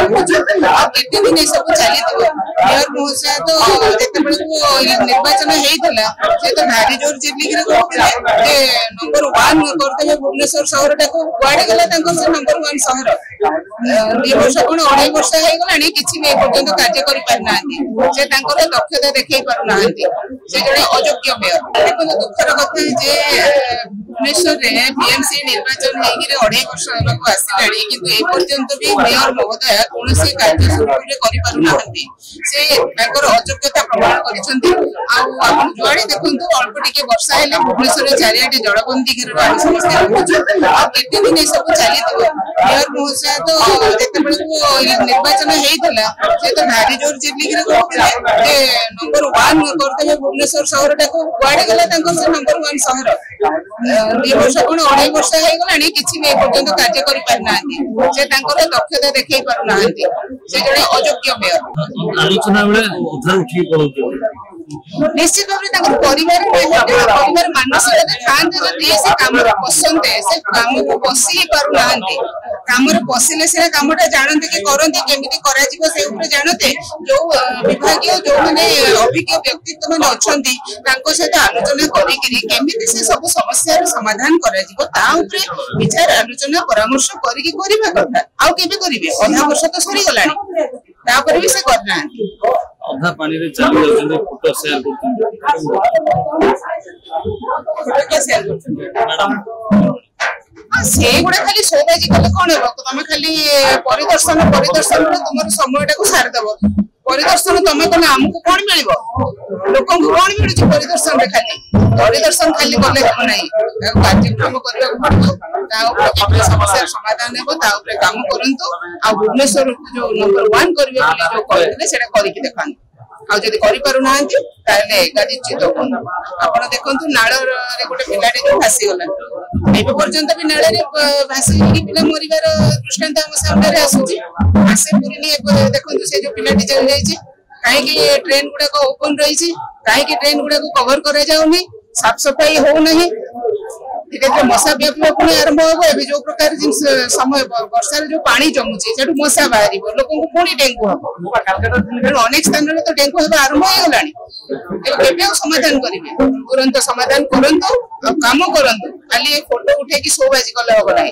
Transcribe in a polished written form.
देखुचु केते दिन सब चली मेयर महोदय तो जेते निर्वाचन होता से तो भारी जोर चिल्लिक कहते नंबर 1 करदे भुवनेश्वर शहर टाक कुआड़े गला से नंबर 1 शहर 2 वर्ष कौन 2.5 वर्ष होगा किसी भी पर्यटन कार्य करना से दक्षता देखा पारना से जड़े अयोग्य मेयर देखो दुखर कथा जे भुवनेश्वर बीएमसी निर्वाचन होगी 2.5 वर्ष आसला कि एपर्यंत भी मेयर महोदय कौन कार्य सुरुना से अयोग्यता प्रमाण कर जुआड़े देखु अल्प टे वर्षा है भुवनेश्वर चारिटे जलबंदी घेर समस्या केते दिन सब चली मेयर महोदय तो जिते निर्वाचन होता से तो भारी जोर चिल्लिक कहते नंबर 1 करदे भुवनेश्वर शहर टाक कुआड़े गला से नंबर 1 शहर 2 वर्ष कौन 2.5 वर्ष होगा किसी भी पर्यटन कार्य करना से दक्षता देखा पारना से जड़े अयोग्य मेयर आलोचना बेले निश्चित भाव परिवार मानसिकता था से कम पसंद से कम को पशि पारना कम पशिले सीना कमटा जानते कि करते केमी कर जानते जो विभाग जो मैंने अभिज्ञ व्यक्तित्व मैंने अच्छा सहित आलोचना करमी से सब समस्या समाधान विचार आलोचना परामर्श करवा कथा आउ के अधा वर्ष तो सरीगला भी से करना अधा पानी रे चली जाउछन फोटो शेयर करछन से गुड़ा खाली शोबाजी कले कौन हे तुम खाली परिदर्शन तुम समय सारदेव परिदर्शन तुम कले आमको कौन मिल लोक कौन मिलूँ परिदर्शन खाली कले हम ना कार्यक्रम करने समस्या समाधान हे काम करूँ आ भुवनेश्वर जो नंबर 1 करेंगे जो कहते देखा आदि करना गाजीचित आप देखु नाल गोटे पिलाटे जो भासीगला एपर्यंत भी नाल भासी पिला मरबार दृष्टांत आम सामने आसूसी आसे पुरी देखो से जो पिलाटी चल जाइए कहीं ट्रेन गुड़ाक ओपन रही कहीं ट्रेन गुड़ाक कवर कर साफ सफाई होना मशा व्यापी पुणी आरंभ हम जो प्रकार समय वर्षा जो पानी जमुचे से मशा बाहर लोक पुणी डेंगू हम अनेक स्थान तो डेंगू हम आरंभ हो समाधान करेंगे तुरंत समाधान करूँ काम करूँ खाली फोटो उठे शोबाजी कले हम ना।